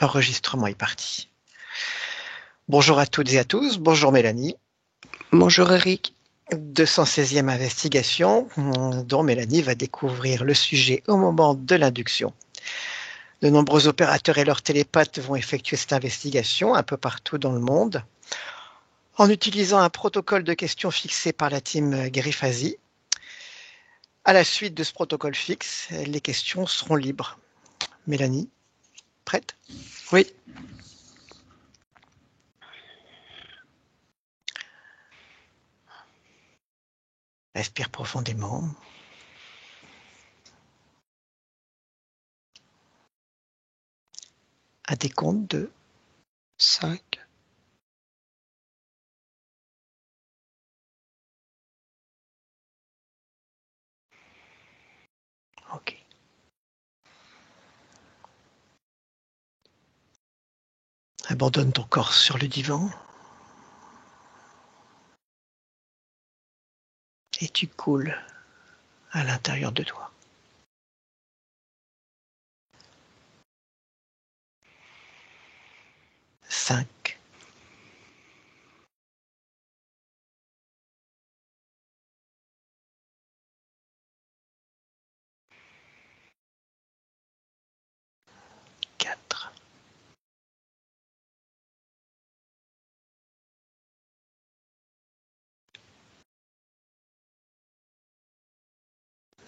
L'enregistrement est parti. Bonjour à toutes et à tous. Bonjour Mélanie. Bonjour Eric. 216e investigation dont Mélanie va découvrir le sujet au moment de l'induction. De nombreux opérateurs et leurs télépathes vont effectuer cette investigation un peu partout dans le monde en utilisant un protocole de questions fixé par la team Grifazi. À la suite de ce protocole fixe, les questions seront libres. Mélanie, prête ? Oui. Respire profondément. Un décompte de 5. Ok. Abandonne ton corps sur le divan. Et tu coules à l'intérieur de toi. 5. 4.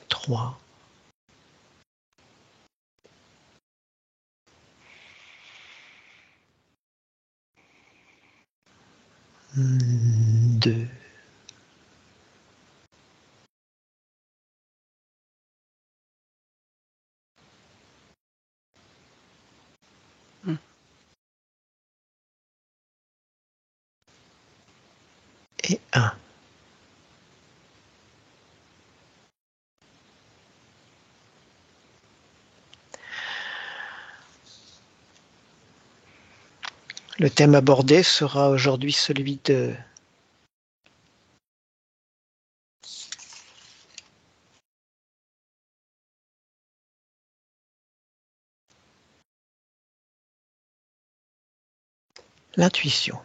3. 2. Et 1. Le thème abordé sera aujourd'hui celui de l'intuition.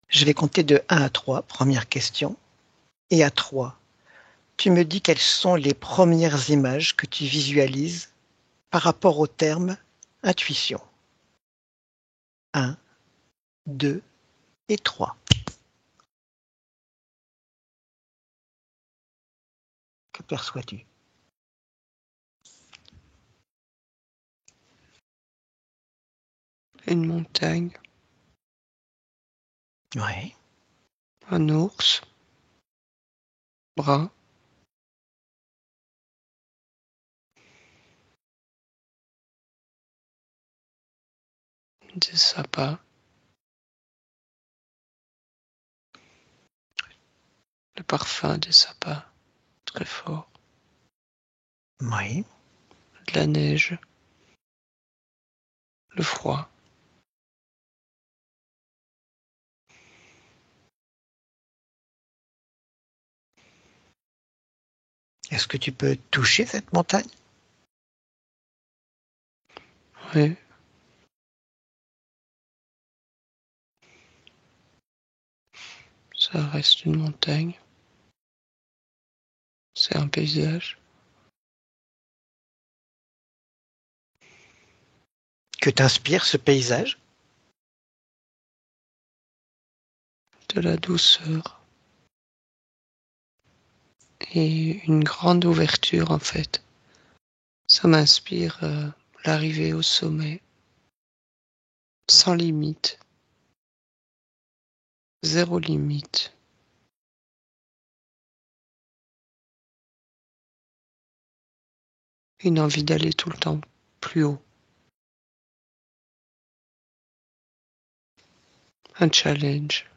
Je vais compter de 1 à 3, première question. Et à 3, tu me dis quelles sont les premières images que tu visualises par rapport au terme intuition. 1, 2 et 3. Que perçois-tu ? Une montagne. Oui. Un ours. Brun. Des sapins. Le parfum des sapins. Très fort. Oui. De la neige. Le froid. Est-ce que tu peux toucher cette montagne ? Oui. Ça reste une montagne. C'est un paysage. Que t'inspire ce paysage ? De la douceur. Et une grande ouverture en fait. Ça m'inspire l'arrivée au sommet. Sans limite. Zéro limite. Une envie d'aller tout le temps plus haut. Un challenge.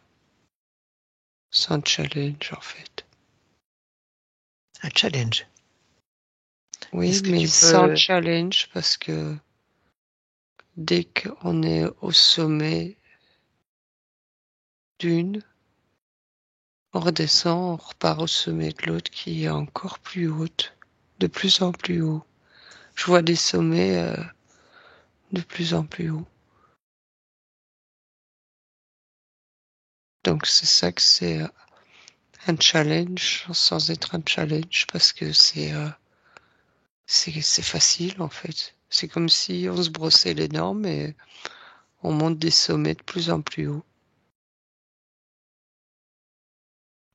Sans challenge en fait. Un challenge. Oui, Est-ce que mais tu sans peux... challenge parce que dès qu'on est au sommet d'une, On redescend, on repart au sommet de l'autre qui est encore plus haute, de plus en plus haut. Je vois des sommets de plus en plus haut. Donc c'est ça que c'est un challenge sans être un challenge parce que c'est facile en fait. C'est comme si on se brossait les dents mais on monte des sommets de plus en plus haut.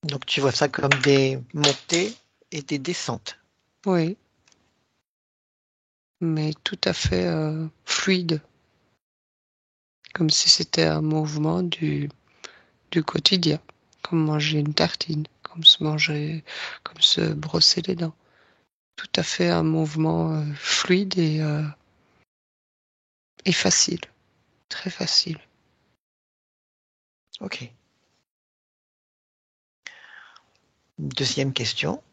Donc tu vois ça comme des montées et des descentes. Oui, mais tout à fait fluide, comme si c'était un mouvement du quotidien, comme manger une tartine, comme se brosser les dents. Tout à fait un mouvement fluide et facile, très facile. Ok. Deuxième question.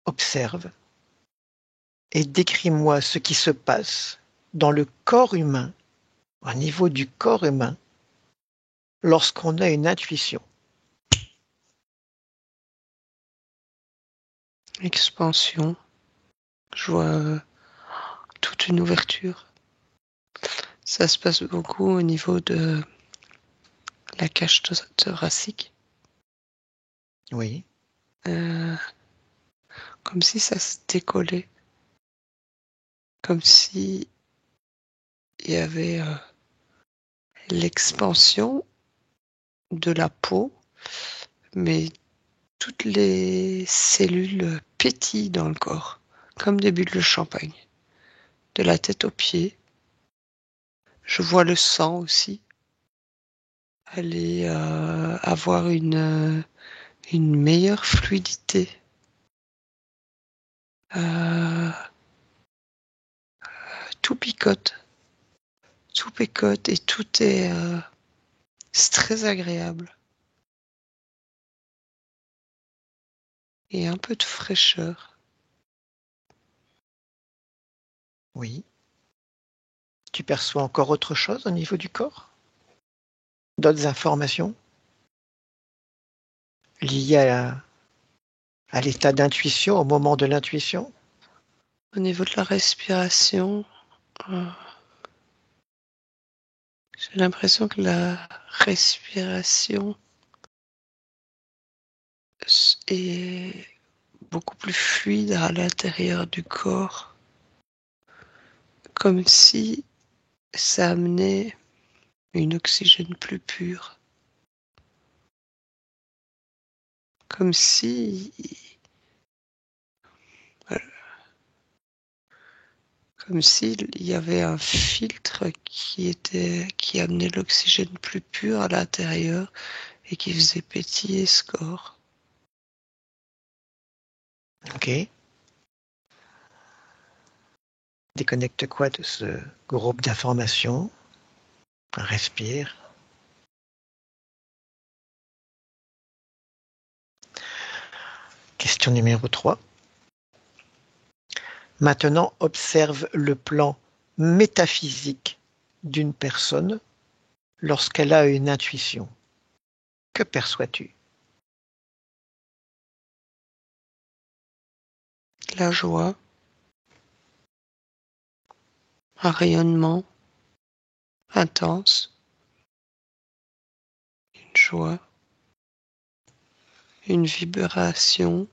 Observe et décris-moi ce qui se passe dans le corps humain, au niveau du corps humain, lorsqu'on a une intuition. Expansion, je vois toute une ouverture. Ça se passe beaucoup au niveau de la cage thoracique, Oui, euh, comme si ça se décollait, comme si il y avait l'expansion de la peau, mais toutes les cellules pétillent dans le corps, comme des bulles de champagne, de la tête aux pieds. Je vois le sang aussi aller avoir une meilleure fluidité. Euh, tout picote, tout picote et tout est c'est très agréable. Et un peu de fraîcheur. oui. Tu perçois encore autre chose au niveau du corps? D'autres informations liées à l'état d'intuition, au moment de l'intuition? Au niveau de la respiration, euh, j'ai l'impression que la respiration est beaucoup plus fluide à l'intérieur du corps, comme si ça amenait une oxygène plus pure, comme si, comme s'il y avait un filtre qui amenait l'oxygène plus pur à l'intérieur et qui faisait pétiller ce corps. Ok. Déconnecte quoi de ce groupe d'informations? Respire. Question numéro 3. Maintenant, observe le plan métaphysique d'une personne lorsqu'elle a une intuition. Que perçois-tu? La joie, un rayonnement intense, une joie, une vibration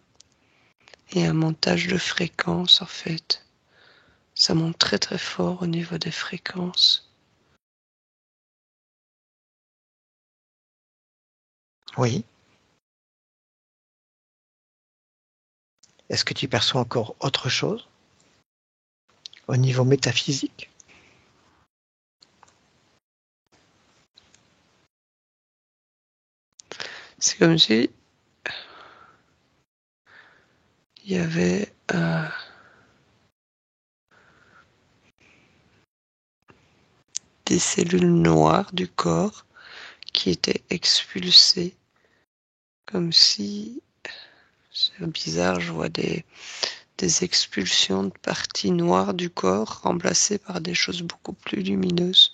et un montage de fréquences en fait. Ça monte très très fort au niveau des fréquences. Oui. Est-ce que tu perçois encore autre chose au niveau métaphysique? C'est comme si il y avait des cellules noires du corps qui étaient expulsées, comme si, c'est bizarre, je vois des expulsions de parties noires du corps remplacées par des choses beaucoup plus lumineuses.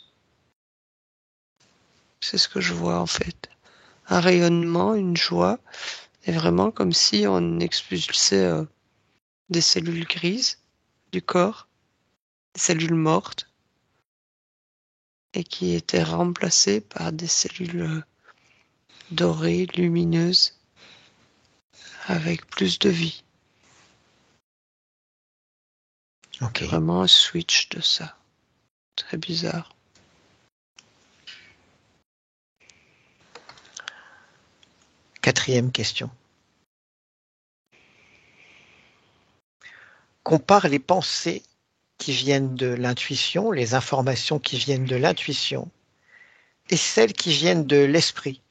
C'est ce que je vois en fait. Un rayonnement, une joie, et vraiment comme si on expulsait des cellules grises du corps, des cellules mortes, et qui étaient remplacées par des cellules dorées, lumineuses, avec plus de vie. Ok. Vraiment un switch de ça. Très bizarre. Quatrième question. Compare les pensées qui viennent de l'intuition, les informations qui viennent de l'intuition, et celles qui viennent de l'esprit.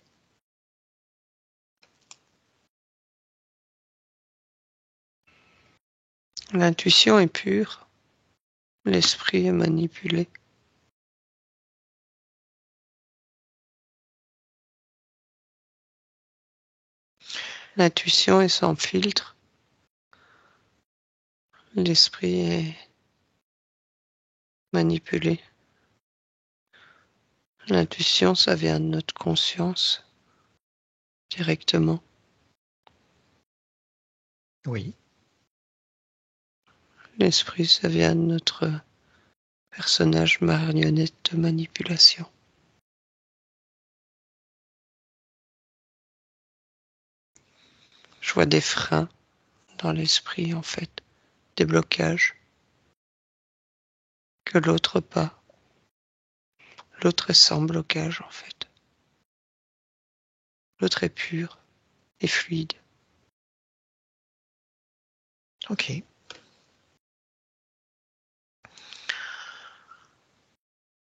L'intuition est pure, l'esprit est manipulé. L'intuition est sans filtre, l'esprit est manipulé. L'intuition, ça vient de notre conscience directement. Oui. L'esprit, ça vient de notre personnage marionnette de manipulation. Je vois des freins dans l'esprit, en fait, des blocages que l'autre pas. L'autre est sans blocage, en fait. L'autre est pur et fluide. Ok.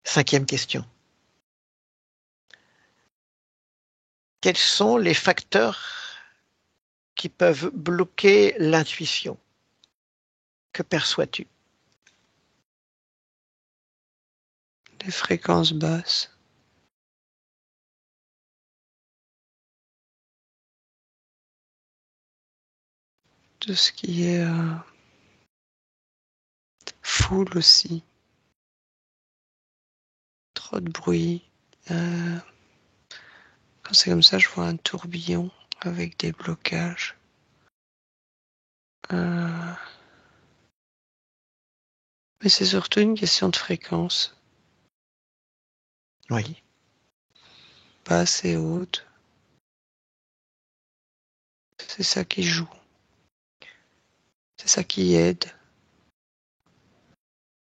Cinquième question. Quels sont les facteurs qui peuvent bloquer l'intuition? Que perçois-tu? Les fréquences basses. De ce qui est foule aussi. Trop de bruit. Euh, Quand c'est comme ça, je vois un tourbillon avec des blocages. Euh, Mais c'est surtout une question de fréquence, Oui. basse et haute. C'est ça qui joue. C'est ça qui aide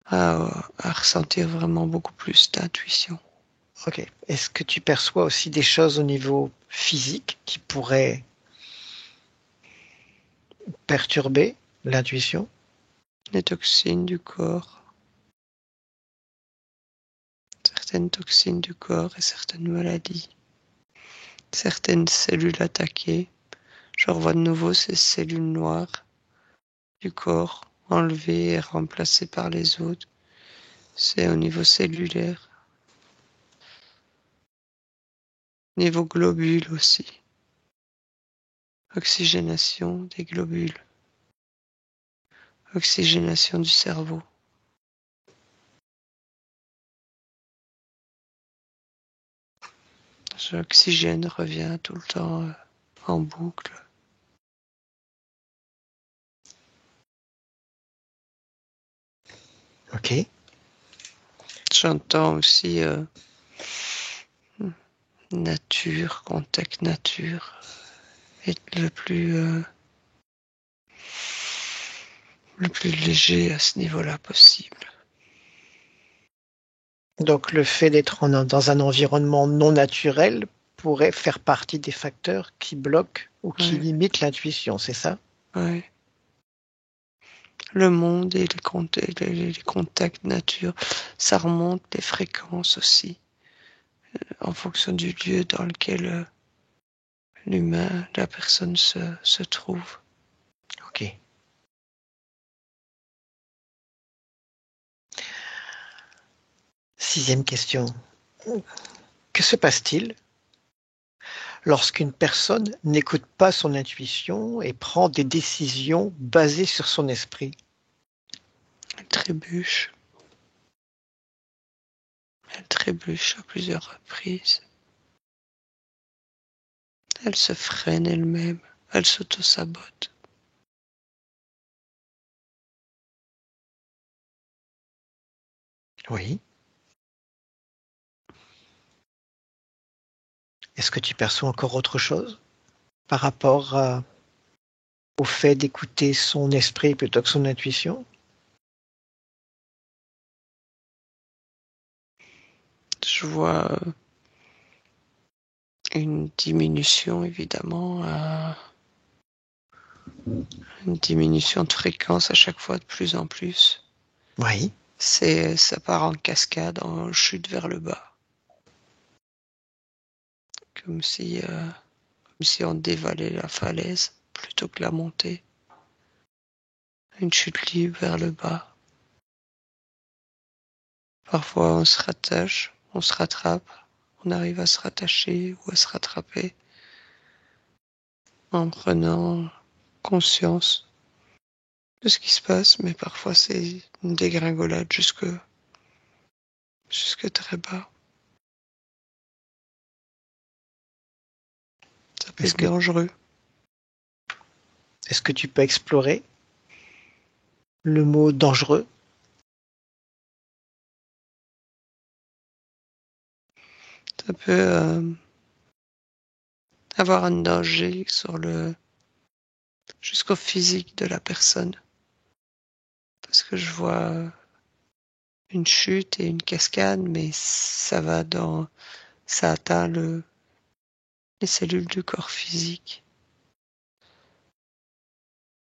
à ressentir vraiment beaucoup plus d'intuition. Ok. Est-ce que tu perçois aussi des choses au niveau physique qui pourraient perturber l'intuition? Les toxines du corps, certaines toxines du corps et certaines maladies, certaines cellules attaquées. Je revois de nouveau ces cellules noires du corps enlevées et remplacées par les autres. C'est au niveau cellulaire, niveau globules aussi. Oxygénation des globules, oxygénation du cerveau. L'oxygène revient tout le temps en boucle. Ok. J'entends aussi nature, contact nature, être le plus léger à ce niveau-là possible. Donc le fait d'être dans un environnement non naturel pourrait faire partie des facteurs qui bloquent ou qui Ouais, limitent l'intuition, c'est ça? ouais. Le monde et les contacts nature, ça remonte les fréquences aussi, en fonction du lieu dans lequel l'humain, la personne se trouve. Ok. Sixième question. Que se passe-t-il lorsqu'une personne n'écoute pas son intuition et prend des décisions basées sur son esprit? Elle trébuche à plusieurs reprises. Elle se freine elle-même, elle s'auto-sabote. Oui. Est-ce que tu perçois encore autre chose par rapport au fait d'écouter son esprit plutôt que son intuition? Je vois une diminution, évidemment, une diminution de fréquence à chaque fois de plus en plus. Oui. Ça part en cascade, en chute vers le bas. Comme si on dévalait la falaise plutôt que la montée. Une chute libre vers le bas. Parfois on se rattache, on se rattrape, on arrive à se rattacher ou à se rattraper en prenant conscience de ce qui se passe, mais parfois c'est une dégringolade jusque très bas. Ça peut Est-ce être que, dangereux. est-ce que tu peux explorer le mot dangereux? Ça peut avoir un danger jusqu'au physique de la personne. Parce que je vois une chute et une cascade, mais ça atteint les cellules du corps physique.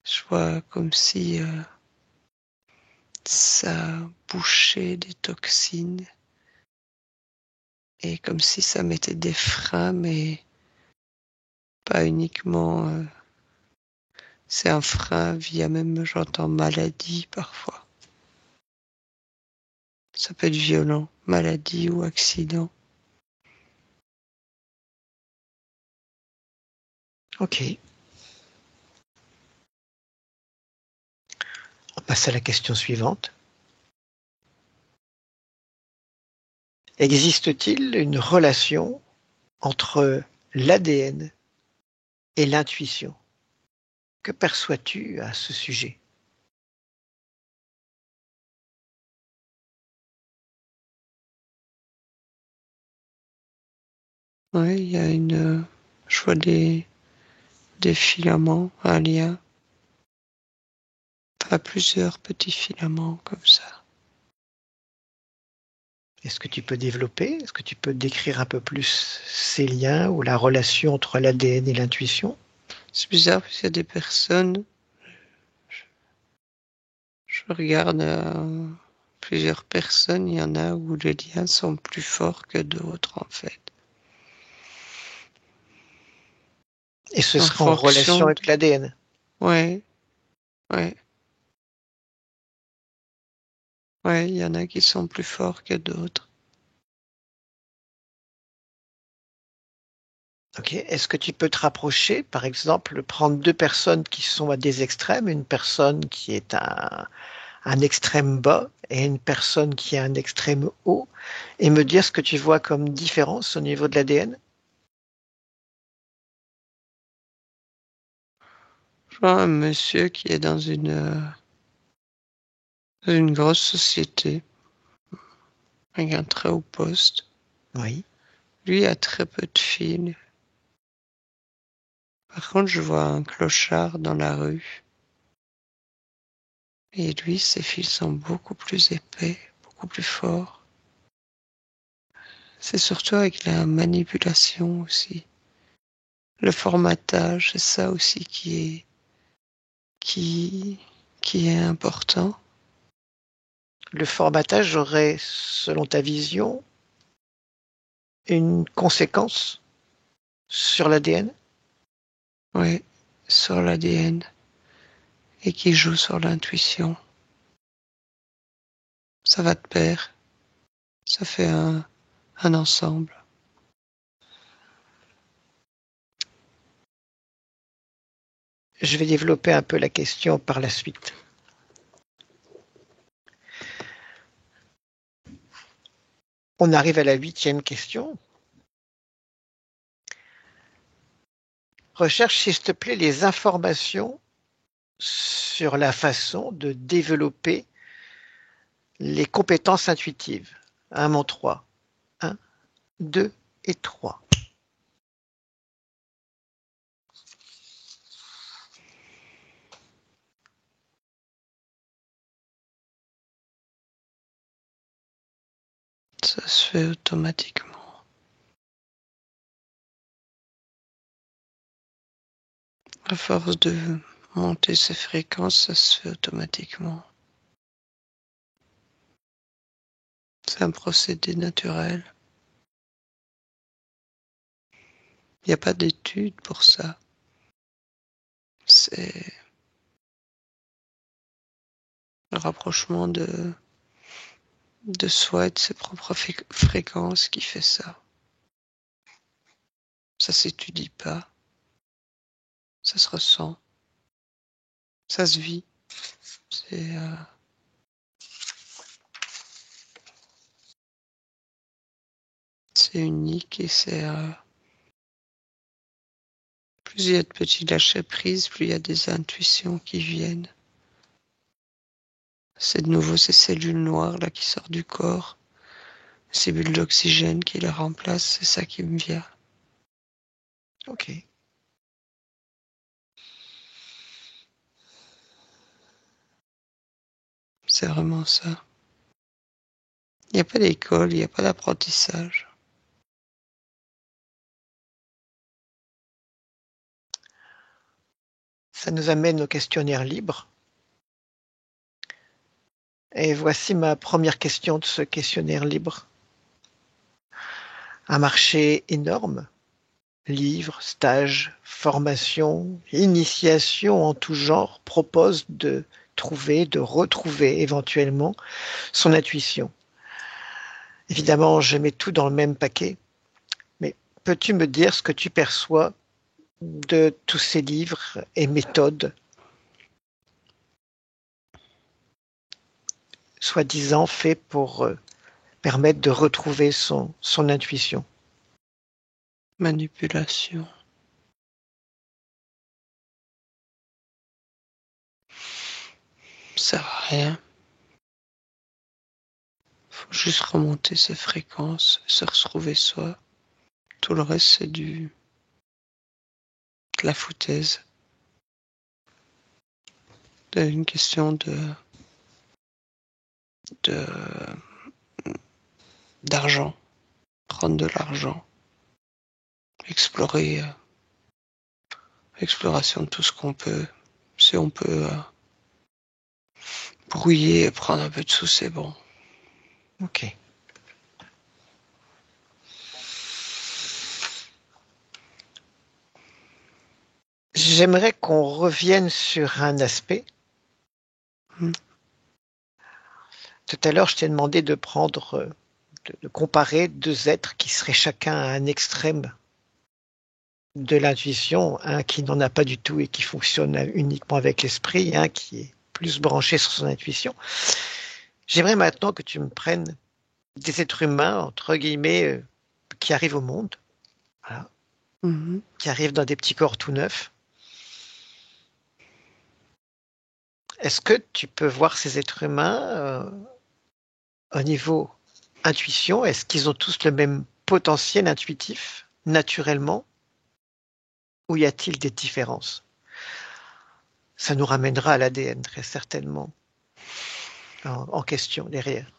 Je vois comme si ça bouchait des toxines et comme si ça mettait des freins, mais pas uniquement. C'est un frein via même, j'entends maladie parfois. Ça peut être violent, maladie ou accident. Ok. On passe à la question suivante. Existe-t-il une relation entre l'ADN et l'intuition? Que perçois-tu à ce sujet? Oui, il y a je vois des filaments, un lien, pas plusieurs petits filaments comme ça. Est-ce que tu peux développer? Est-ce que tu peux décrire un peu plus ces liens ou la relation entre l'ADN et l'intuition? C'est bizarre parce qu'il y a des personnes, je regarde plusieurs personnes, il y en a où les liens sont plus forts que d'autres en fait. Et ce En sera en relation fonction de... avec l'ADN. Ouais, ouais, ouais, il y en a qui sont plus forts que d'autres. Ok. Est-ce que tu peux te rapprocher, par exemple, prendre deux personnes qui sont à des extrêmes, une personne qui est à un extrême bas et une personne qui est à un extrême haut, et me dire ce que tu vois comme différence au niveau de l'ADN? Je vois un monsieur qui est dans une grosse société, avec un très haut poste. Oui. Lui a très peu de fils. Par contre, je vois un clochard dans la rue. Et lui, ses fils sont beaucoup plus épais, beaucoup plus forts. C'est surtout avec la manipulation aussi. Le formatage, c'est ça aussi qui, qui est important. Le formatage aurait, selon ta vision, une conséquence sur l'ADN? Ouais, sur l'ADN et qui joue sur l'intuition. Ça va de pair. Ça fait un ensemble. Je vais développer un peu la question par la suite. On arrive à la 8e question. Recherche, s'il te plaît, les informations sur la façon de développer les compétences intuitives. Un mon 3. 1, 2 et 3. Ça se fait automatiquement. À force de monter ses fréquences, ça se fait automatiquement. C'est un procédé naturel. Il n'y a pas d'étude pour ça. C'est le rapprochement de soi et de ses propres fréquences qui fait ça. Ça s'étudie pas. Ça se ressent. Ça se vit. C'est unique et plus il y a de petits lâcher prise, plus il y a des intuitions qui viennent. C'est de nouveau ces cellules noires là qui sortent du corps, ces bulles d'oxygène qui les remplacent, c'est ça qui me vient. Ok. C'est vraiment ça. Il n'y a pas d'école, il n'y a pas d'apprentissage. Ça nous amène au questionnaire libre. Et voici ma première question de ce questionnaire libre. Un marché énorme. Livres, stages, formations, initiations en tout genre proposent de trouver, de retrouver éventuellement son intuition. Évidemment, je mets tout dans le même paquet, mais peux-tu me dire ce que tu perçois de tous ces livres et méthodes, soi-disant faits pour permettre de retrouver son intuition? Manipulation. Ça sert à rien. Faut juste remonter ses fréquences, se retrouver soi. Tout le reste, c'est de la foutaise. C'est une question de, d'argent. Prendre de l'argent. Explorer, exploration de tout ce qu'on peut. Si on peut brouiller et prendre un peu de sous, c'est bon. Ok. J'aimerais qu'on revienne sur un aspect. Tout à l'heure, je t'ai demandé de prendre, de comparer deux êtres qui seraient chacun à un extrême de l'intuition, un qui n'en a pas du tout et qui fonctionne uniquement avec l'esprit, un qui est plus branché sur son intuition. J'aimerais maintenant que tu me prennes des êtres humains, entre guillemets, qui arrivent au monde, voilà, qui arrivent dans des petits corps tout neufs. Est-ce que tu peux voir ces êtres humains au niveau intuition? Est-ce qu'ils ont tous le même potentiel intuitif, naturellement, ou y a-t-il des différences? Ça nous ramènera à l'ADN, très certainement, en question, derrière.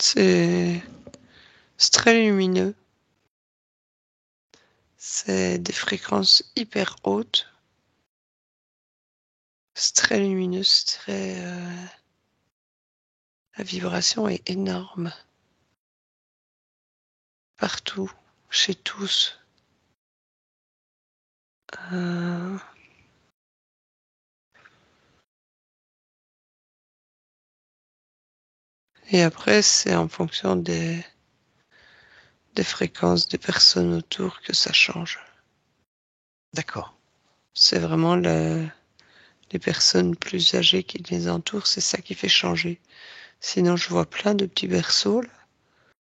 C'est très lumineux. C'est des fréquences hyper hautes. C'est très lumineux, la vibration est énorme. Partout, chez tous. Et après, c'est en fonction des fréquences des personnes autour que ça change. D'accord. C'est vraiment les personnes plus âgées qui les entourent, c'est ça qui fait changer. Sinon, je vois plein de petits berceaux, là.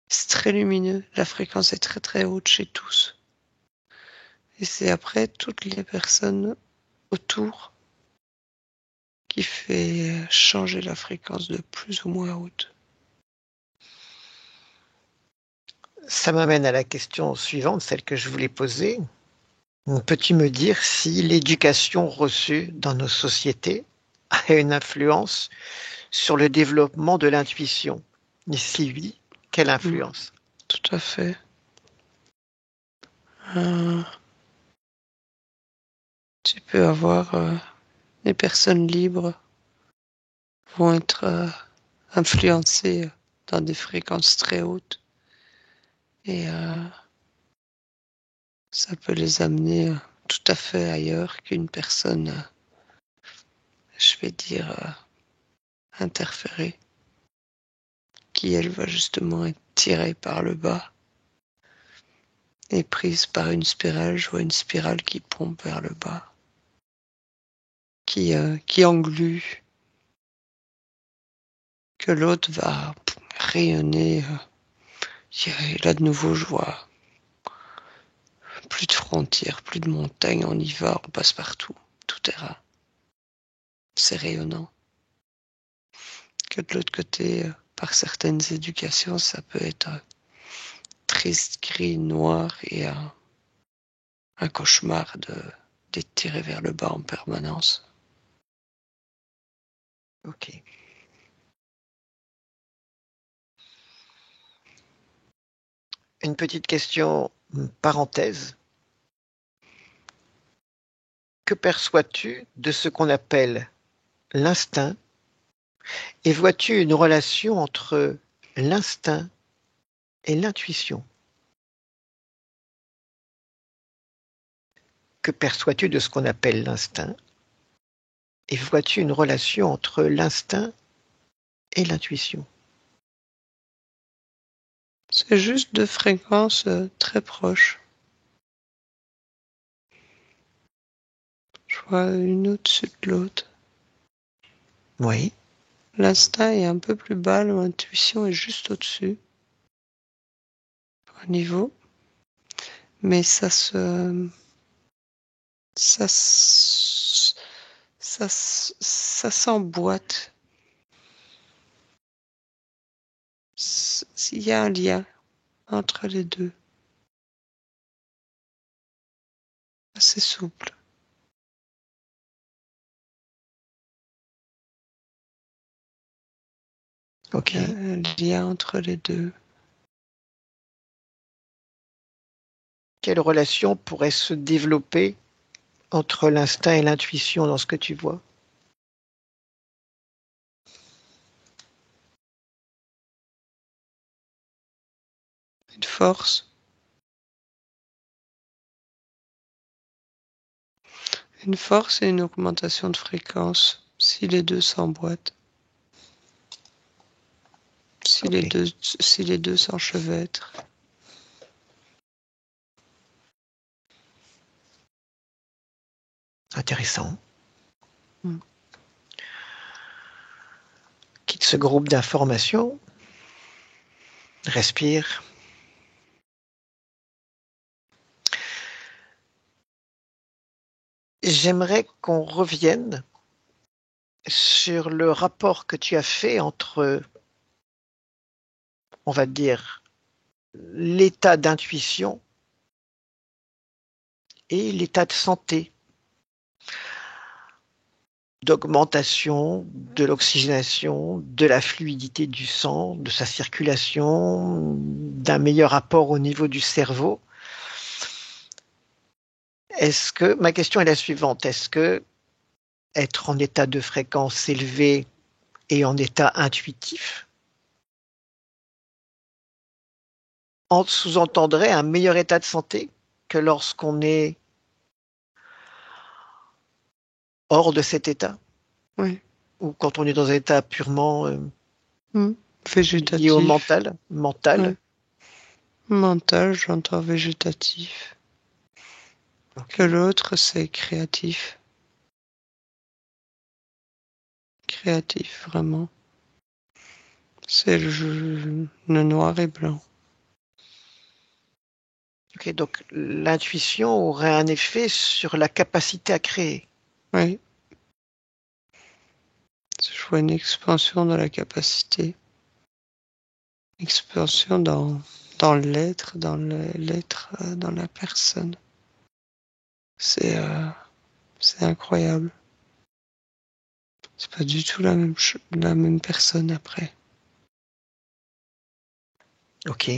C'est très lumineux. La fréquence est très très haute chez tous. Et c'est après toutes les personnes autour qui fait changer la fréquence de plus ou moins haute. Ça m'amène à la question suivante, celle que je voulais poser. Peux-tu me dire si l'éducation reçue dans nos sociétés a une influence sur le développement de l'intuition? Et si oui, quelle influence? Tout à fait. Euh, Tu peux avoir les personnes libres vont être influencées dans des fréquences très hautes et ça peut les amener tout à fait ailleurs qu'une personne, je vais dire, interférée, qui elle va justement être tirée par le bas et prise par une spirale. Je vois une spirale qui pompe vers le bas, qui englue, que l'autre va rayonner. Et là de nouveau, je vois plus de frontières, plus de montagnes, on y va, on passe partout, tout terrain. C'est rayonnant. Que de l'autre côté, par certaines éducations, ça peut être triste, gris, noir et un cauchemar d'être tiré vers le bas en permanence. Ok. Une petite question, parenthèse. Que perçois-tu de ce qu'on appelle l'instinct et vois-tu une relation entre l'instinct et l'intuition? Que perçois-tu de ce qu'on appelle l'instinct et vois-tu une relation entre l'instinct et l'intuition? C'est juste deux fréquences très proches. Je vois une au-dessus de l'autre. Oui, L'instinct est un peu plus bas, l'intuition est juste au-dessus, au niveau, mais ça, ça s'emboîte. Il y a un lien entre les deux, assez souple. ok. Il y a un lien entre les deux. Quelle relation pourrait se développer entre l'instinct et l'intuition dans ce que tu vois? Une force, et une augmentation de fréquence, si les deux s'emboîtent, Ok, si les deux s'enchevêtrent. intéressant. Mm. Quitte ce groupe d'informations, respire. J'aimerais qu'on revienne sur le rapport que tu as fait entre, on va dire, l'état d'intuition et l'état de santé, d'augmentation de l'oxygénation, de la fluidité du sang, de sa circulation, d'un meilleur rapport au niveau du cerveau. Ma question est la suivante, est-ce que être en état de fréquence élevée et en état intuitif sous-entendrait un meilleur état de santé que lorsqu'on est hors de cet état, Oui. ou quand on est dans un état purement Mm. lié au Végétatif. mental. Ouais. Mental, j'entends végétatif. Que Ok, l'autre, c'est créatif. Créatif, vraiment. C'est le noir et blanc. ok. Ok, donc l'intuition aurait un effet sur la capacité à créer. Oui. Je vois une expansion de la capacité. Expansion dans l'être, dans la personne. C'est incroyable. C'est pas du tout la même personne après. Ok.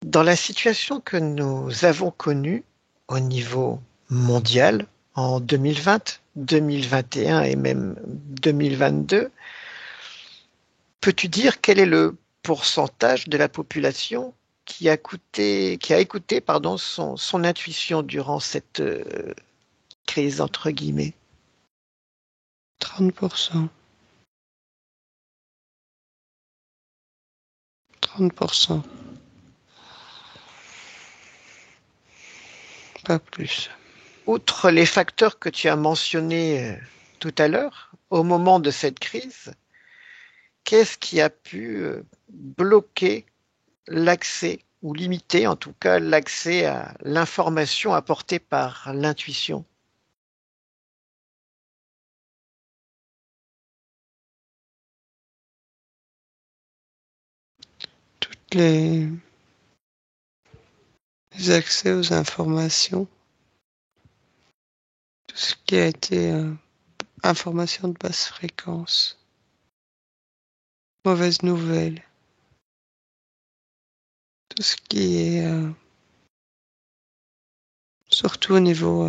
Dans la situation que nous avons connue au niveau mondial en 2020, 2021 et même 2022, peux-tu dire quel est le pourcentage de la population qui a écouté pardon, son intuition durant cette crise, entre guillemets? 30%. 30%. Pas plus. Outre les facteurs que tu as mentionnés tout à l'heure, au moment de cette crise, qu'est-ce qui a pu bloquer l'accès ou limiter en tout cas l'accès à l'information apportée par l'intuition? Les, les accès aux informations, tout ce qui a été information de basse fréquence, mauvaises nouvelles, tout ce qui est surtout au niveau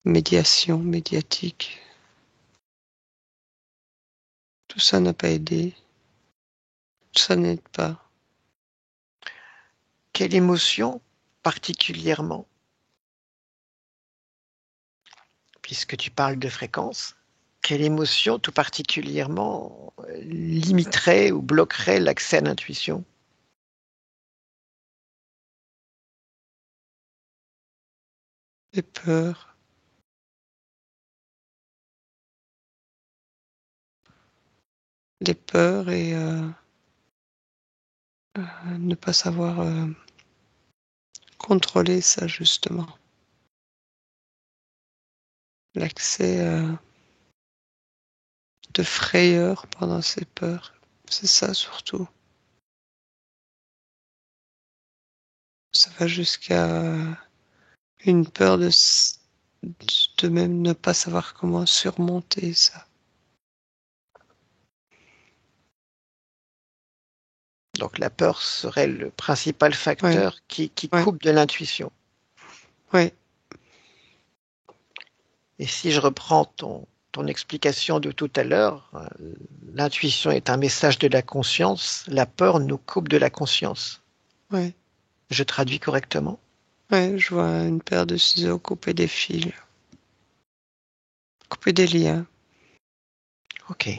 médiatique, tout ça n'a pas aidé, tout ça n'aide pas. Quelle émotion particulièrement, puisque tu parles de fréquence, quelle émotion tout particulièrement limiterait ou bloquerait l'accès à l'intuition? Les peurs, les peurs et ne pas savoir contrôler ça justement. L'accès de frayeur pendant ces peurs, c'est ça surtout. Ça va jusqu'à une peur de même ne pas savoir comment surmonter ça. Donc la peur serait le principal Ouais, facteur qui ouais, coupe de l'intuition. ouais, Et si je reprends ton explication de tout à l'heure, l'intuition est un message de la conscience, la peur nous coupe de la conscience. ouais, Je traduis correctement? ouais, je vois une paire de ciseaux couper des fils, couper des liens. Ok.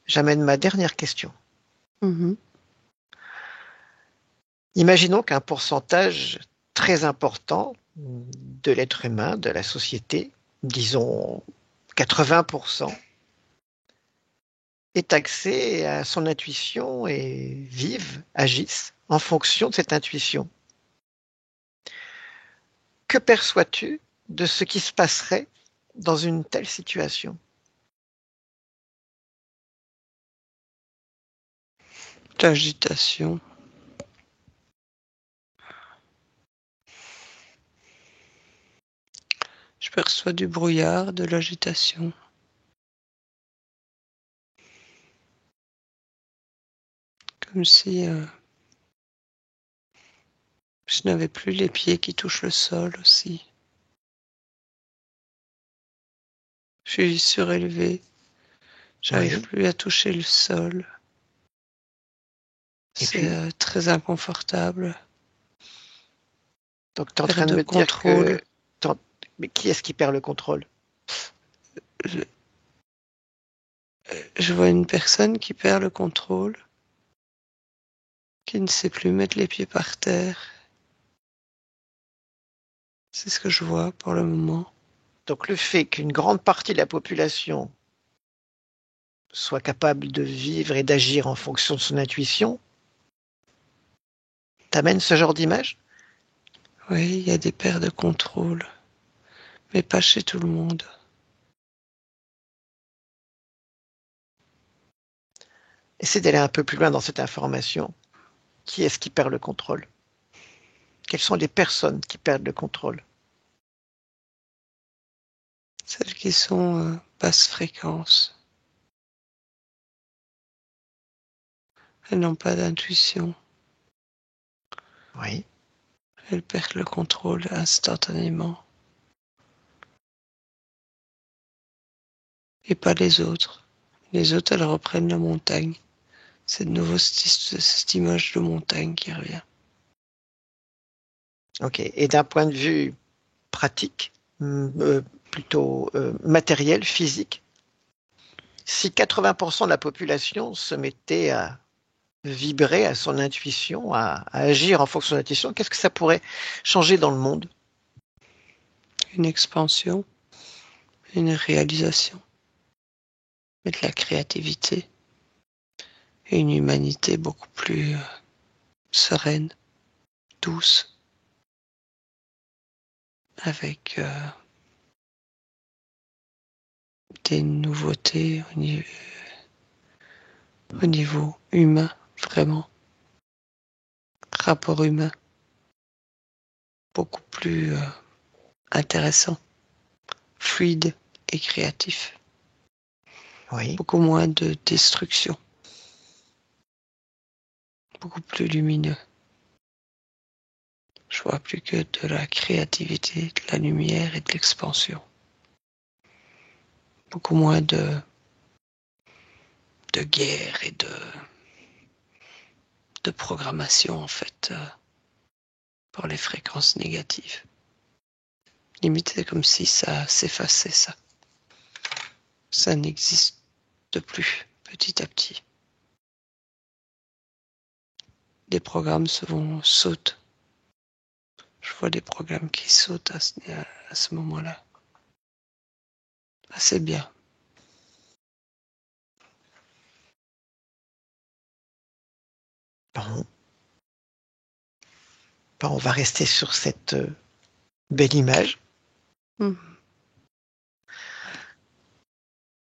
J'amène ma dernière question. Mhm. Imaginons qu'un pourcentage très important de l'être humain, de la société, disons 80%, ait accès à son intuition et vive, agisse en fonction de cette intuition. Que perçois-tu de ce qui se passerait dans une telle situation? L'agitation. Je perçois du brouillard, de l'agitation. Comme si je n'avais plus les pieds qui touchent le sol aussi. Je suis surélevé. J'arrive Oui. plus à toucher le sol. Et C'est puis, très inconfortable. donc, tu es en train Perte de de me dire contrôle. que... Mais qui est-ce qui perd le contrôle? Je, je vois une personne qui perd le contrôle, qui ne sait plus mettre les pieds par terre. C'est ce que je vois pour le moment. Donc, le fait qu'une grande partie de la population soit capable de vivre et d'agir en fonction de son intuition? T'amènes ce genre d'image? Oui, il y a des paires de contrôle, mais pas chez tout le monde. Essaie d'aller un peu plus loin dans cette information. Qui est-ce qui perd le contrôle? Quelles sont les personnes qui perdent le contrôle? Celles qui sont basse fréquence. Elles n'ont pas d'intuition. Oui, Elles perdent le contrôle instantanément. Et pas les autres. Les autres, elles reprennent la montagne. C'est de nouveau cette image de montagne qui revient. ok. Et d'un point de vue pratique, plutôt matériel, physique, si 80% de la population se mettait à vibrer à son intuition, à agir en fonction de son intuition, qu'est-ce que ça pourrait changer dans le monde? Une expansion, une réalisation, mais de la créativité et une humanité beaucoup plus sereine, douce, avec des nouveautés au niveau humain, vraiment. Rapport humain, beaucoup plus intéressant, fluide et créatif. Oui, Beaucoup moins de destruction, beaucoup plus lumineux. Je vois plus que de la créativité, de la lumière et de l'expansion. Beaucoup moins de guerre et de programmation, en fait, pour les fréquences négatives. Limite, c'est comme si ça s'effaçait, ça. Ça n'existe plus, petit à petit. Les programmes sautent. Je vois des programmes qui sautent à ce moment-là. Assez bien. bon, on va rester sur cette belle image. Mhm.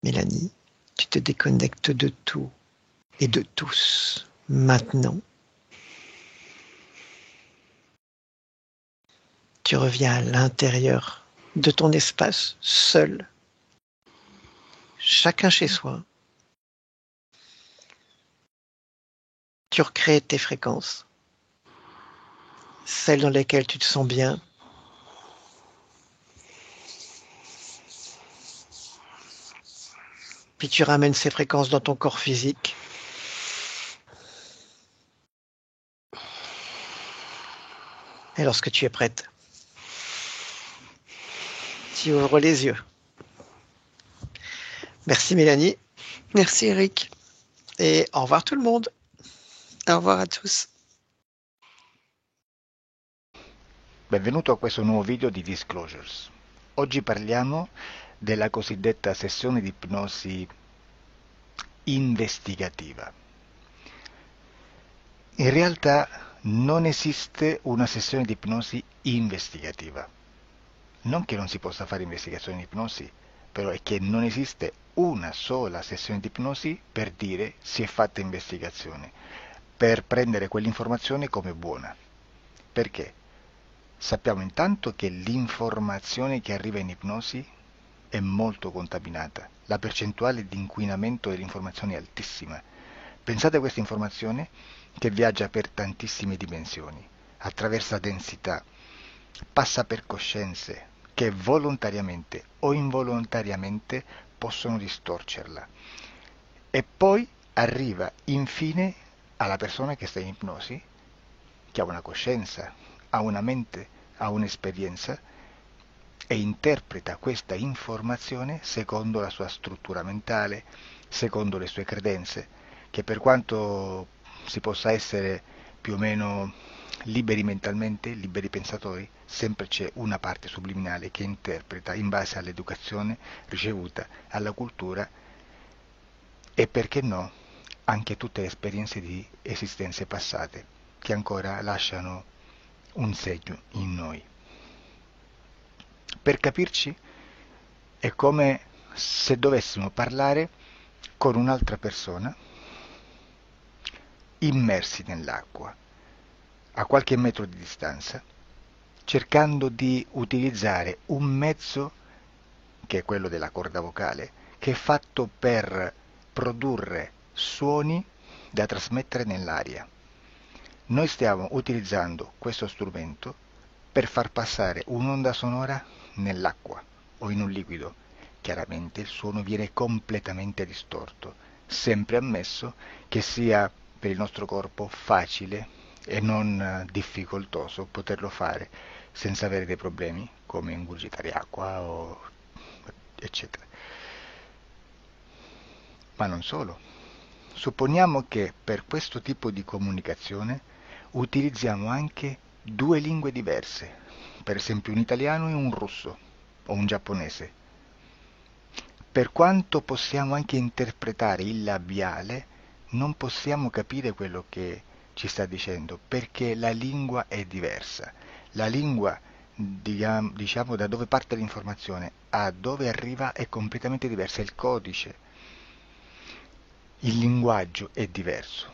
Mélanie, tu te déconnectes de tout et de tous maintenant. Tu reviens à l'intérieur de ton espace, seul, chacun chez soi. Tu recrées tes fréquences, celles dans lesquelles tu te sens bien. Puis tu ramènes ces fréquences dans ton corps physique. Et lorsque tu es prête, tu ouvres les yeux. Merci Mélanie Merci Eric. et au revoir tout le monde. Au revoir à tous. Benvenuto a questo nuovo video di Disclosures. Oggi parliamo della cosiddetta sessione di ipnosi investigativa. In realtà non esiste una sessione di ipnosi investigativa. Non che non si possa fare investigazione di ipnosi, però è che non esiste una sola sessione di ipnosi per dire si è fatta investigazione, per prendere quell'informazione come buona. Perché? Sappiamo intanto che l'informazione che arriva in ipnosi è molto contaminata, la percentuale di inquinamento dell'informazione è altissima. Pensate a questa informazione che viaggia per tantissime dimensioni, attraversa densità, passa per coscienze che volontariamente o involontariamente possono distorcerla e poi arriva infine alla persona che sta in ipnosi, che ha una coscienza, ha una mente, ha un'esperienza e interpreta questa informazione secondo la sua struttura mentale, secondo le sue credenze, che per quanto si possa essere più o meno liberi mentalmente, liberi pensatori, sempre c'è una parte subliminale che interpreta in base all'educazione ricevuta, alla cultura e perché no, anche tutte le esperienze di esistenze passate che ancora lasciano un segno in noi. Per capirci, è come se dovessimo parlare con un'altra persona immersi nell'acqua, a qualche metro di distanza, cercando di utilizzare un mezzo, che è quello della corda vocale, che è fatto per produrre suoni da trasmettere nell'aria. Noi stiamo utilizzando questo strumento per far passare un'onda sonora nell'acqua o in un liquido. Chiaramente il suono viene completamente distorto, sempre ammesso che sia per il nostro corpo facile e non difficoltoso poterlo fare senza avere dei problemi come ingurgitare acqua o eccetera. Ma non solo. Supponiamo che per questo tipo di comunicazione utilizziamo anche due lingue diverse, per esempio un italiano e un russo o un giapponese. Per quanto possiamo anche interpretare il labiale, non possiamo capire quello che ci sta dicendo, perché la lingua è diversa. La lingua, diciamo, da dove parte l'informazione a dove arriva è completamente diversa, il codice, il linguaggio è diverso,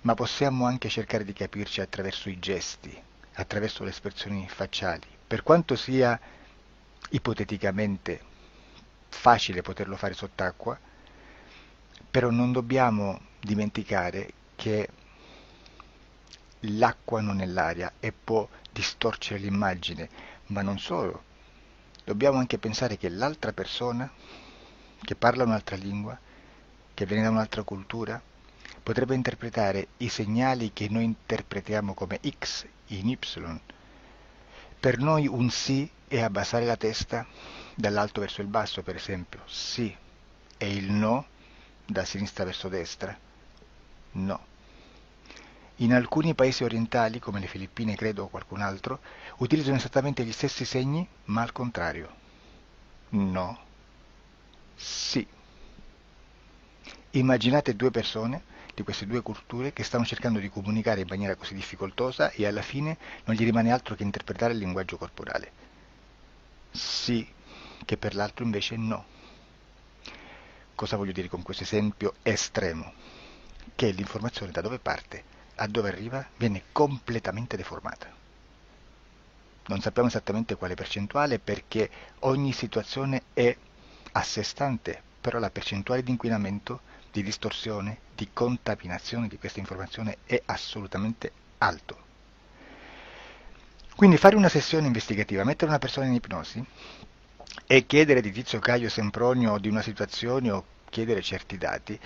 ma possiamo anche cercare di capirci attraverso i gesti, attraverso le espressioni facciali. Per quanto sia ipoteticamente facile poterlo fare sott'acqua, però non dobbiamo dimenticare che l'acqua non è l'aria e può distorcere l'immagine, ma non solo. Dobbiamo anche pensare che l'altra persona, che parla un'altra lingua, che viene da un'altra cultura, potrebbe interpretare i segnali che noi interpretiamo come X in Y. Per noi un sì è abbassare la testa dall'alto verso il basso, per esempio, sì, e il no da sinistra verso destra, no. In alcuni paesi orientali, come le Filippine credo o qualcun altro, utilizzano esattamente gli stessi segni, ma al contrario. No, sì. Immaginate due persone di queste due culture che stanno cercando di comunicare in maniera così difficoltosa e alla fine non gli rimane altro che interpretare il linguaggio corporale. Sì, che per l'altro invece no. Cosa voglio dire con questo esempio estremo? Che l'informazione da dove parte a dove arriva viene completamente deformata. Non sappiamo esattamente quale percentuale perché ogni situazione è a sé stante, però la percentuale di inquinamento, di distorsione, di contaminazione di questa informazione è assolutamente alto. Quindi fare una sessione investigativa, mettere una persona in ipnosi e chiedere di Tizio Caio Sempronio di una situazione o chiedere certi dati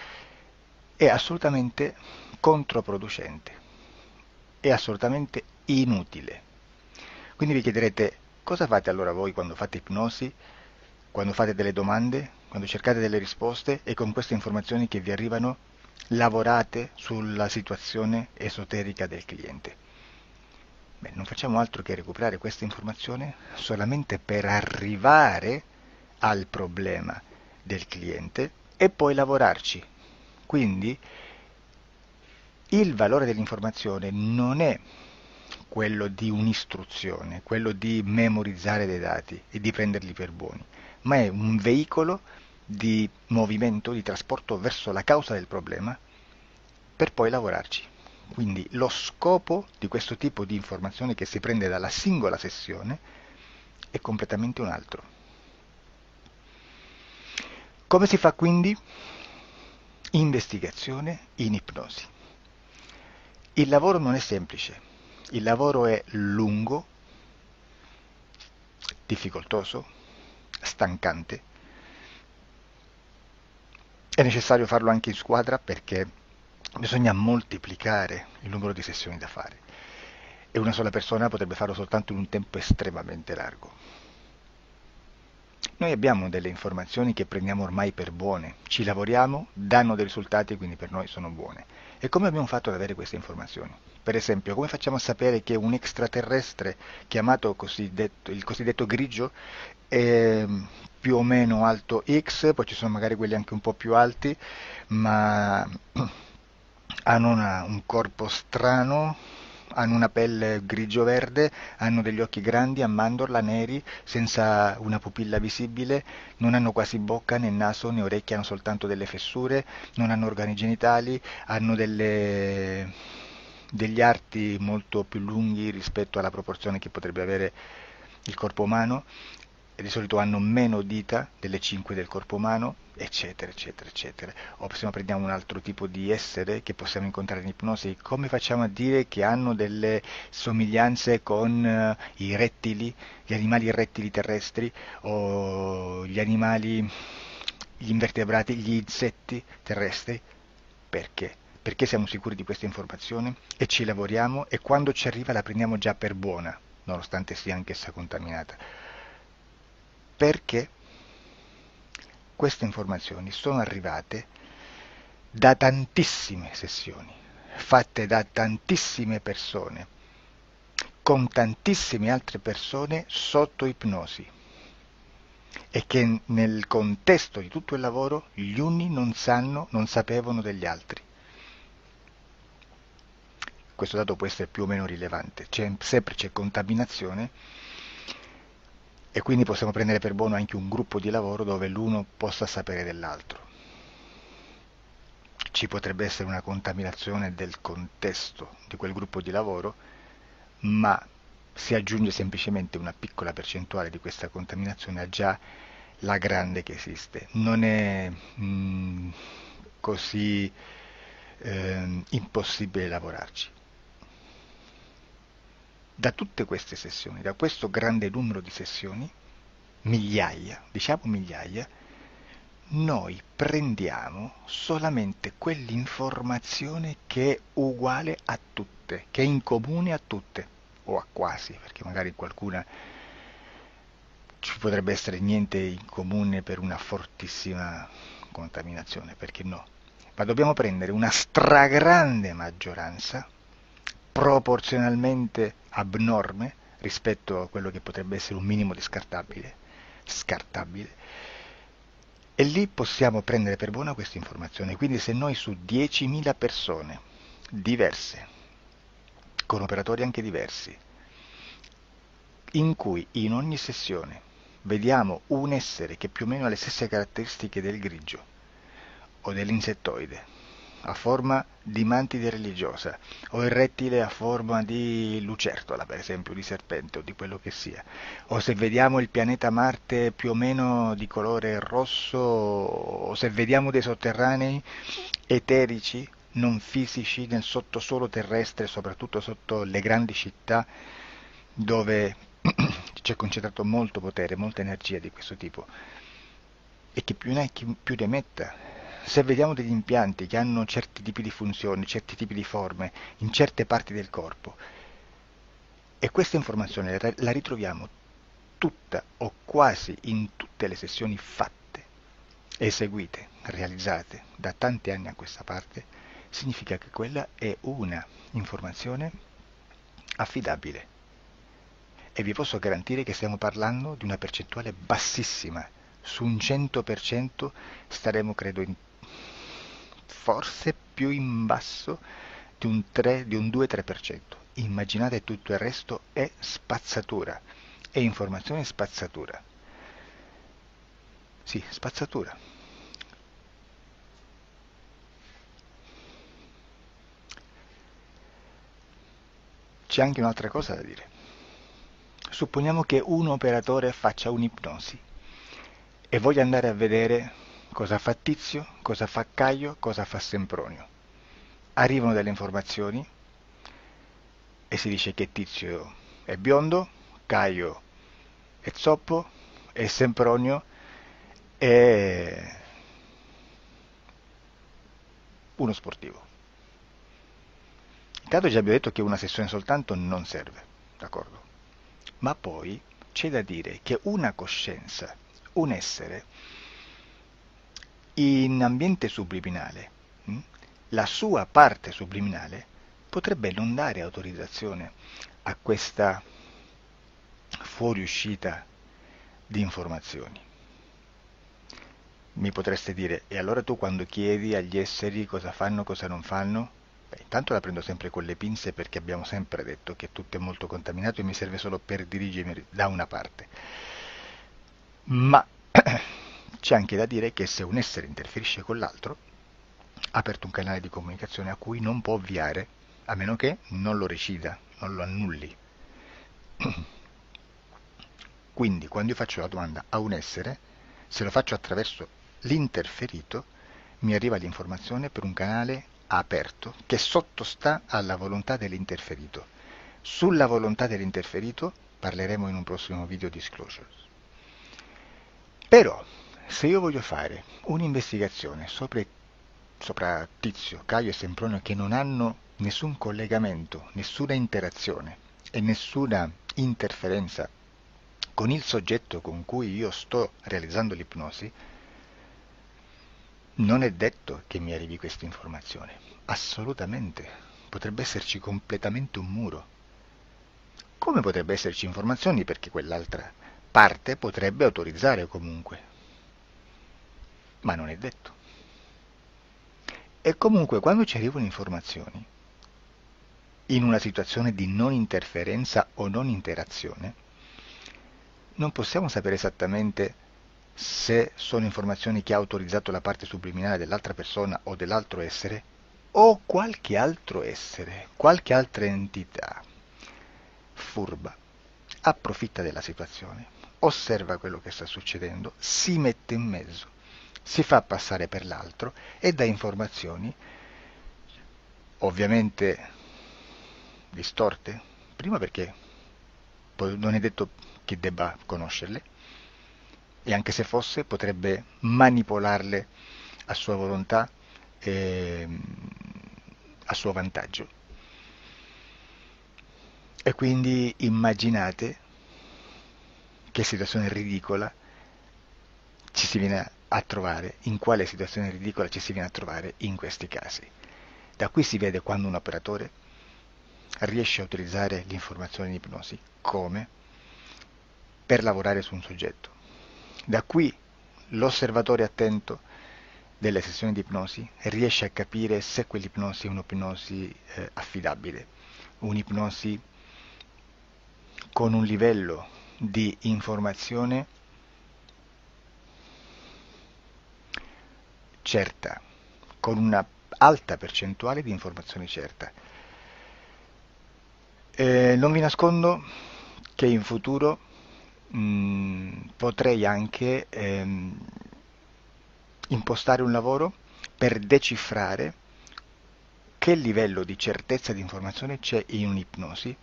è assolutamente controproducente, è assolutamente inutile. Quindi vi chiederete cosa fate allora voi quando fate ipnosi, quando fate delle domande, quando cercate delle risposte e con queste informazioni che vi arrivano lavorate sulla situazione esoterica del cliente. Beh, non facciamo altro che recuperare questa informazione solamente per arrivare al problema del cliente e poi lavorarci. Quindi il valore dell'informazione non è quello di un'istruzione, quello di memorizzare dei dati e di prenderli per buoni, ma è un veicolo di movimento, di trasporto verso la causa del problema per poi lavorarci. Quindi lo scopo di questo tipo di informazione che si prende dalla singola sessione è completamente un altro. Come si fa quindi? Investigazione in ipnosi. Il lavoro non è semplice, il lavoro è lungo, difficoltoso, stancante. È necessario farlo anche in squadra perché bisogna moltiplicare il numero di sessioni da fare e una sola persona potrebbe farlo soltanto in un tempo estremamente largo. Noi abbiamo delle informazioni che prendiamo ormai per buone, ci lavoriamo, danno dei risultati e quindi per noi sono buone. E come abbiamo fatto ad avere queste informazioni? Per esempio, come facciamo a sapere che un extraterrestre chiamato il cosiddetto grigio è più o meno alto X, poi ci sono magari quelli anche un po' più alti, ma hanno un corpo strano, hanno una pelle grigio-verde, hanno degli occhi grandi a mandorla, neri, senza una pupilla visibile, non hanno quasi bocca né naso né orecchie, hanno soltanto delle fessure, non hanno organi genitali, hanno degli arti molto più lunghi rispetto alla proporzione che potrebbe avere il corpo umano, e di solito hanno meno dita delle 5 del corpo umano, eccetera, eccetera, eccetera. O se no prendiamo un altro tipo di essere che possiamo incontrare in ipnosi, come facciamo a dire che hanno delle somiglianze con i rettili, gli animali rettili terrestri, o gli invertebrati, gli insetti terrestri? Perché? Perché siamo sicuri di questa informazione e ci lavoriamo, e quando ci arriva la prendiamo già per buona, nonostante sia anch'essa contaminata. Perché queste informazioni sono arrivate da tantissime sessioni, fatte da tantissime persone, con tantissime altre persone sotto ipnosi, e che nel contesto di tutto il lavoro gli uni non sapevano degli altri. Questo dato può essere più o meno rilevante, sempre c'è contaminazione, e quindi possiamo prendere per buono anche un gruppo di lavoro dove l'uno possa sapere dell'altro. Ci potrebbe essere una contaminazione del contesto di quel gruppo di lavoro, ma si aggiunge semplicemente una piccola percentuale di questa contaminazione a già la grande che esiste. Non è così impossibile lavorarci. Da tutte queste sessioni, da questo grande numero di sessioni, migliaia, diciamo migliaia, noi prendiamo solamente quell'informazione che è uguale a tutte, che è in comune a tutte, o a quasi, perché magari qualcuna ci potrebbe essere niente in comune per una fortissima contaminazione, perché no? Ma dobbiamo prendere una stragrande maggioranza, proporzionalmente abnorme rispetto a quello che potrebbe essere un minimo di scartabile, e lì possiamo prendere per buona questa informazione. Quindi se noi su 10.000 persone diverse, con operatori anche diversi, in cui in ogni sessione vediamo un essere che più o meno ha le stesse caratteristiche del grigio o dell'insettoide, a forma di mantide religiosa, o il rettile a forma di lucertola, per esempio, di serpente o di quello che sia, o se vediamo il pianeta Marte più o meno di colore rosso, o se vediamo dei sotterranei eterici, non fisici, nel sottosuolo terrestre, soprattutto sotto le grandi città, dove c'è concentrato molto potere, molta energia di questo tipo, e che più ne hai più ne metta. Se vediamo degli impianti che hanno certi tipi di funzioni, certi tipi di forme in certe parti del corpo, e questa informazione la ritroviamo tutta o quasi in tutte le sessioni fatte, eseguite, realizzate da tanti anni a questa parte, significa che quella è una informazione affidabile. E vi posso garantire che stiamo parlando di una percentuale bassissima. Su un 100% staremo, credo, forse più in basso di un 2-3%. Immaginate, tutto il resto è spazzatura, è informazione spazzatura. Sì, spazzatura. C'è anche un'altra cosa da dire. Supponiamo che un operatore faccia un'ipnosi e voglia andare a vedere cosa fa Tizio, cosa fa Caio, cosa fa Sempronio. Arrivano delle informazioni e si dice che Tizio è biondo, Caio è zoppo e Sempronio è uno sportivo. Intanto già abbiamo detto che una sessione soltanto non serve, d'accordo? Ma poi c'è da dire che una coscienza, un essere, in ambiente subliminale, la sua parte subliminale potrebbe non dare autorizzazione a questa fuoriuscita di informazioni. Mi potreste dire, e allora tu quando chiedi agli esseri cosa fanno, cosa non fanno? Beh, intanto la prendo sempre con le pinze perché abbiamo sempre detto che tutto è molto contaminato e mi serve solo per dirigermi da una parte. Ma c'è anche da dire che se un essere interferisce con l'altro, ha aperto un canale di comunicazione a cui non può ovviare, a meno che non lo recida, non lo annulli. Quindi quando io faccio la domanda a un essere, se lo faccio attraverso l'interferito, mi arriva l'informazione per un canale aperto che sottostà alla volontà dell'interferito. Sulla volontà dell'interferito parleremo in un prossimo video disclosures. Però, se io voglio fare un'investigazione sopra Tizio, Caio e Sempronio che non hanno nessun collegamento, nessuna interazione e nessuna interferenza con il soggetto con cui io sto realizzando l'ipnosi, non è detto che mi arrivi questa informazione. Assolutamente. Potrebbe esserci completamente un muro. Come potrebbe esserci informazioni perché quell'altra parte potrebbe autorizzare comunque. Ma non è detto. E comunque quando ci arrivano informazioni, in una situazione di non interferenza o non interazione, non possiamo sapere esattamente se sono informazioni che ha autorizzato la parte subliminale dell'altra persona o dell'altro essere, o qualche altro essere, qualche altra entità furba, approfitta della situazione, osserva quello che sta succedendo, si mette in mezzo, si fa passare per l'altro e dà informazioni, ovviamente distorte, prima perché non è detto che debba conoscerle, e anche se fosse potrebbe manipolarle a sua volontà e a suo vantaggio. E quindi immaginate che situazione ridicola ci si viene a trovare, in quale situazione ridicola ci si viene a trovare in questi casi. Da qui si vede quando un operatore riesce a utilizzare l'informazione in ipnosi come per lavorare su un soggetto. Da qui l'osservatore attento delle sessioni di ipnosi riesce a capire se quell'ipnosi è un'ipnosi affidabile, un'ipnosi con un livello di informazione certa, con una alta percentuale di informazione certa. Non vi nascondo che in futuro potrei anche impostare un lavoro per decifrare che livello di certezza di informazione c'è in un'ipnosi,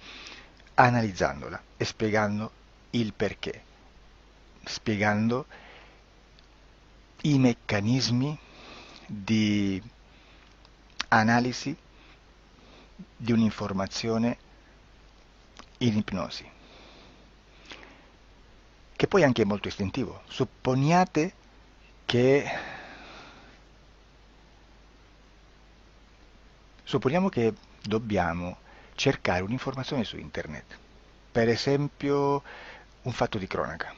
analizzandola e spiegando il perché, spiegando i meccanismi di analisi di un'informazione in ipnosi, che poi anche è molto istintivo. Supponiamo che dobbiamo cercare un'informazione su internet, per esempio un fatto di cronaca.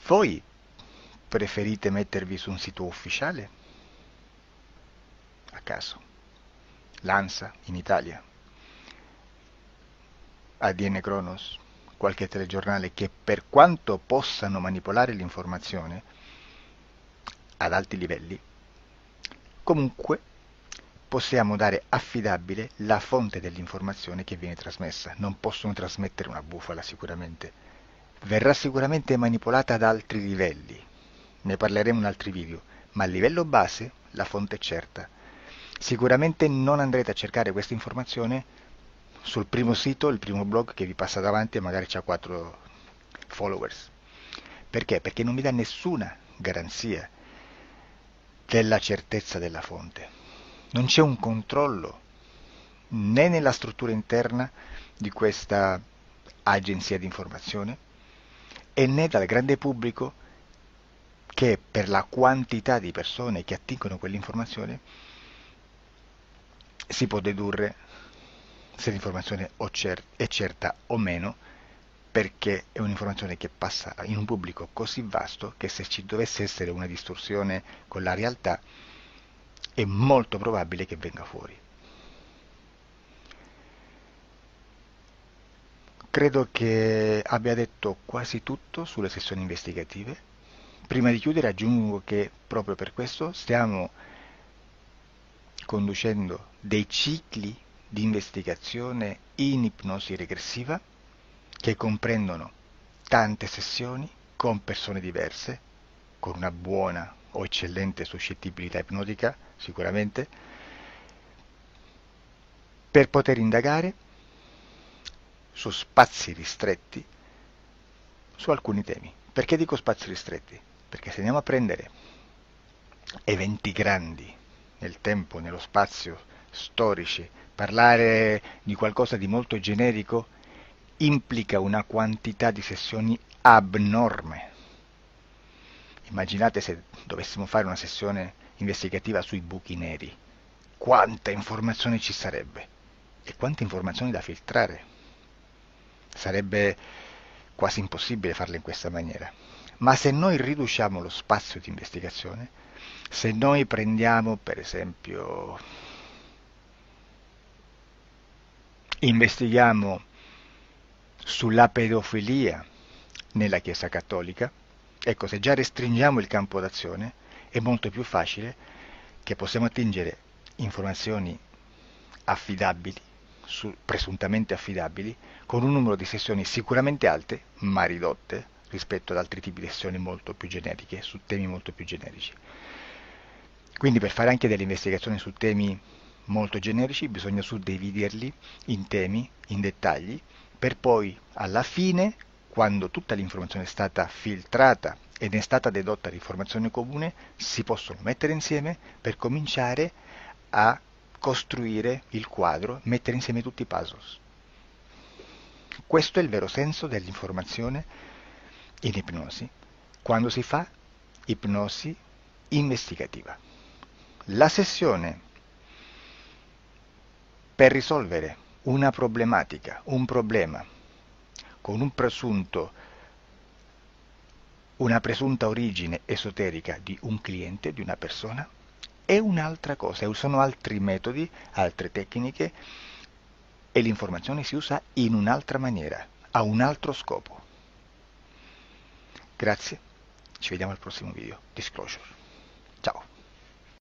Voi preferite mettervi su un sito ufficiale? A caso. L'ANSA in Italia, ADN Kronos, qualche telegiornale che per quanto possano manipolare l'informazione ad alti livelli, comunque possiamo dare affidabile la fonte dell'informazione che viene trasmessa. Non possono trasmettere una bufala sicuramente. Verrà sicuramente manipolata ad altri livelli. Ne parleremo in altri video, ma a livello base la fonte è certa. Sicuramente non andrete a cercare questa informazione sul primo sito, il primo blog che vi passa davanti e magari ha 4 followers. Perché? Perché non vi dà nessuna garanzia della certezza della fonte. Non c'è un controllo né nella struttura interna di questa agenzia di informazione e né dal grande pubblico che per la quantità di persone che attingono quell'informazione si può dedurre se l'informazione è certa o meno perché è un'informazione che passa in un pubblico così vasto che se ci dovesse essere una distorsione con la realtà è molto probabile che venga fuori. Credo che abbia detto quasi tutto sulle sessioni investigative. Prima di chiudere aggiungo che proprio per questo stiamo conducendo dei cicli di investigazione in ipnosi regressiva che comprendono tante sessioni con persone diverse, con una buona o eccellente suscettibilità ipnotica sicuramente, per poter indagare su spazi ristretti su alcuni temi. Perché dico spazi ristretti? Perché se andiamo a prendere eventi grandi nel tempo, nello spazio, storici, parlare di qualcosa di molto generico implica una quantità di sessioni abnorme. Immaginate se dovessimo fare una sessione investigativa sui buchi neri, quanta informazione ci sarebbe e quante informazioni da filtrare. Sarebbe quasi impossibile farlo in questa maniera. Ma se noi riduciamo lo spazio di investigazione, se noi prendiamo per esempio, investighiamo sulla pedofilia nella Chiesa Cattolica, ecco, se già restringiamo il campo d'azione è molto più facile che possiamo attingere informazioni affidabili, presuntamente affidabili, con un numero di sessioni sicuramente alte, ma ridotte rispetto ad altri tipi di sessioni molto più generiche, su temi molto più generici. Quindi per fare anche delle investigazioni su temi molto generici bisogna suddividerli in temi, in dettagli, per poi alla fine, quando tutta l'informazione è stata filtrata ed è stata dedotta l'informazione comune, si possono mettere insieme per cominciare a costruire il quadro, mettere insieme tutti i puzzles. Questo è il vero senso dell'informazione in ipnosi, quando si fa ipnosi investigativa. La sessione per risolvere una problematica, un problema, con una presunta origine esoterica di un cliente, di una persona, è un'altra cosa, sono altri metodi, altre tecniche e l'informazione si usa in un'altra maniera, ha un altro scopo. Grazie, ci vediamo al prossimo video. Disclosure. Ciao.